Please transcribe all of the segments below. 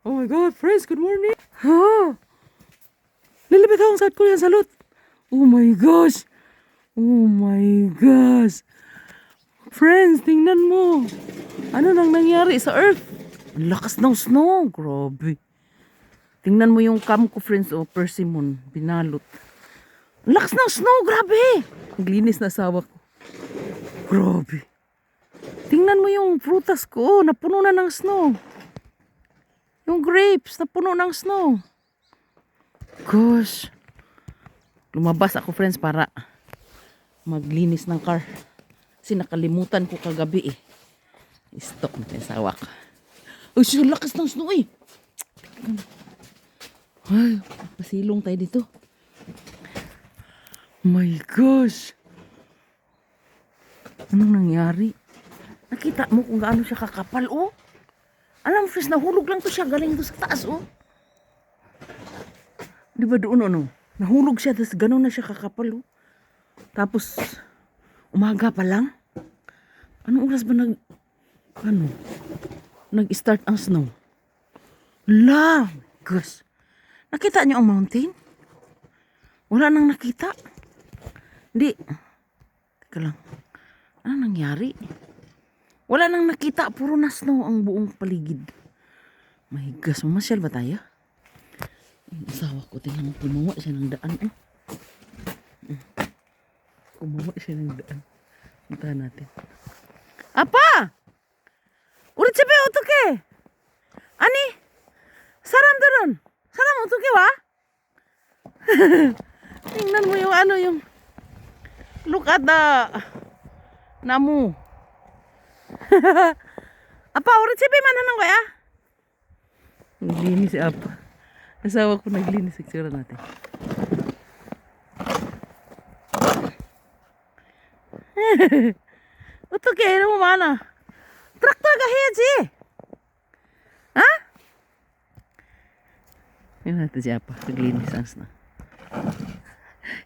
Oh my God, friends, good morning. Ha? Lilipit akong South Korean salute. Oh my gosh. Oh my gosh. Friends, tingnan mo. Ano nang nangyari sa Earth? Ang lakas ng snow. Grabe. Tingnan mo yung cam ko, friends. Oh, persimmon. Binalot. Ang lakas ng snow. Grabe. Ang linis na asawa ko. Grabe. Tingnan mo yung prutas ko. Oh, napuno na ng snow. Yung grapes, napuno ng snow. Gosh. Lumabas ako, friends, para maglinis ng car. Kasi nakalimutan ko kagabi eh. Stop natin sa hawak. Ay, siya lakas ng snow eh. Ay, pasilong tayo dito. My gosh. Anong nangyari? Nakita mo kung gaano siya kakapal, oh. Alam mo, friends, nahulog lang to siya. Galing ito sa taas, oh. Di ba doon, ano? Nahulog siya, tapos gano'n na siya kakapal, oh. Tapos, umaga pa lang. Anong oras ba nag-start ang snow? La, gosh. Nakita niyo ang mountain? Wala nang nakita. Hindi. Teka lang. Ano nangyari? Wala nang nakita. Puro na snow ang buong paligid. My gosh, mamasyal ba tayo? Yung asawa ko, tingnan mo, kumawa siya ng daan, eh. Kumawa siya ng daan. Puntahan natin. Apa! 우리 집에 어떡해? 아니, 사람들은 사람 어떻게 와? tingnan mo yung yung look at the namu. 아빠, 우리 집에만 하는 거야? Naglinis si Apa. Asawa ko naglinis. Siguro natin. 어떡해, 너무 많아. 트랙터가 해야지. 아? Yan natin si Apa. Naglinis ang snow.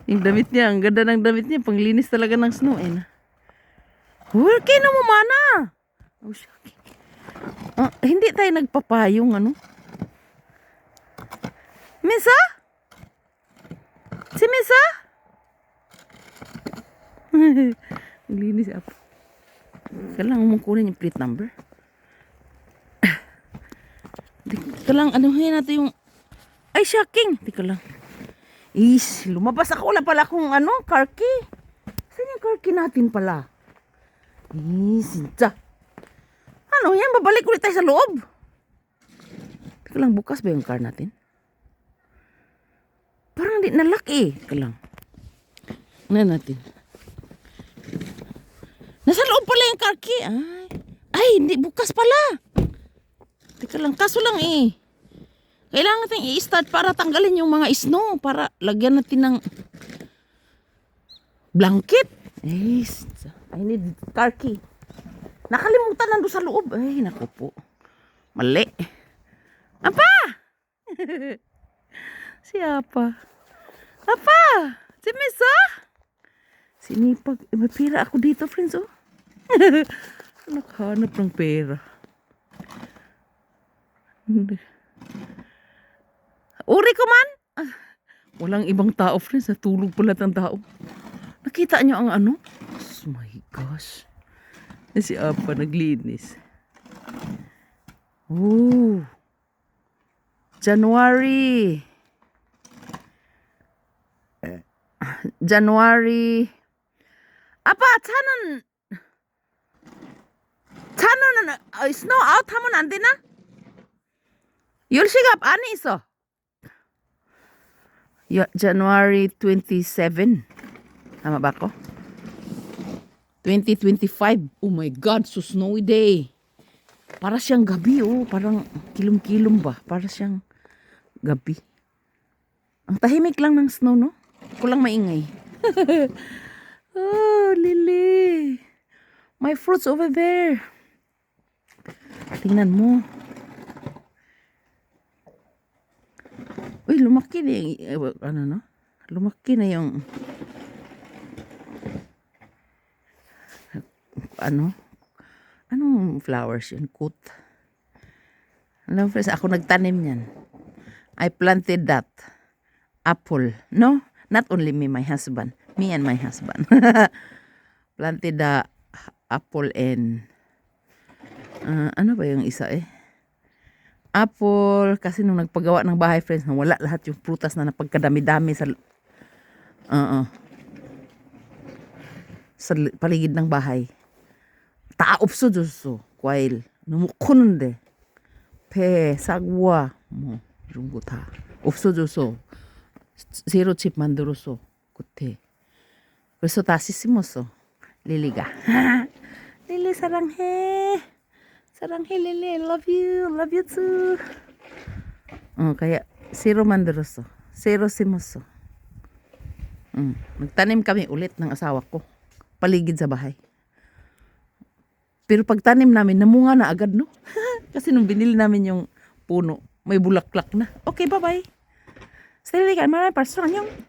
Yung damit niya, ang ganda ng damit niya. Panglinis talaga ng snow. Eh. Okay na mo, mana. Oh, shocking. Hindi tayo nagpapayong, ano? Misa? Si Misa? Naglinis si Apa. Kailangan mong kunin yung plate number. Teka lang, anuhin natin yung... Ay, shocking! Teka lang. Lumabas ako. Wala pala akong car key. Saan yung car key natin pala? Sinta. Ano yan? Babalik ulit tayo sa loob. Teka lang, bukas ba yung car natin? Parang di nalak eh. Teka lang. Ano natin? Nasa loob pala yung car key. Ay, hindi. Bukas pala. Teka lang. Kaso lang eh. Kailangan natin i-start para tanggalin yung mga snow. Para lagyan natin ng blanket. I need car key. Nakalimutan nando sa loob. Ay, naku po. Mali. Apa! Si Apa. Apa! Si Misa! Sinipag. May pera ako dito, friends, oh. Nakahanap ng pera. Uri ko man! Walang ibang tao, friends. Natulog pala ng tao. Nakita nyo ang ano? Oh my gosh. Si Apa naglinis. Oh. January. 아빠 차는 스노우 아웃 하면 안 되나? 10시간 안에 있어. January 27. Tama ba ako? 2025. Oh my God, so snowy day. Para siyang gabi, oh. Parang kilom-kilom ba? Para siyang gabi. Ang tahimik lang ng snow, no? Kulang maingay. Oh, Lily. My fruits over there. Tingnan mo. Uy, lumaki na yung, lumaki na yung, anong flowers yun? Coat. Hello friends, ako nagtanim niyan. I planted that apple. No, not only me, my husband. Me and my husband. Planted the apple and ano ba yung isa eh? Apple, kasi nung nagpagawa ng bahay friends, nawala lahat yung prutas na napagkadami-dami sa paligid ng bahay. Taopso juso, kwail. Numukunde. Pe, sagwa. Mo, runguta. Opso juso. Zero chip manduroso. Kutte. 그래서 다시 심었어. 릴리가. 릴리 사랑해. 사랑해 릴리. Love you. Love you too. Kaya zero manduroso. Zero simosо. Nagtanim kami ulit ng asawa ko. Paligid sa bahay. Pero pagtanim namin, namunga na agad, no? Kasi nung binili namin yung puno, may bulaklak na. Okay, bye-bye. Sali ka, maraming person yung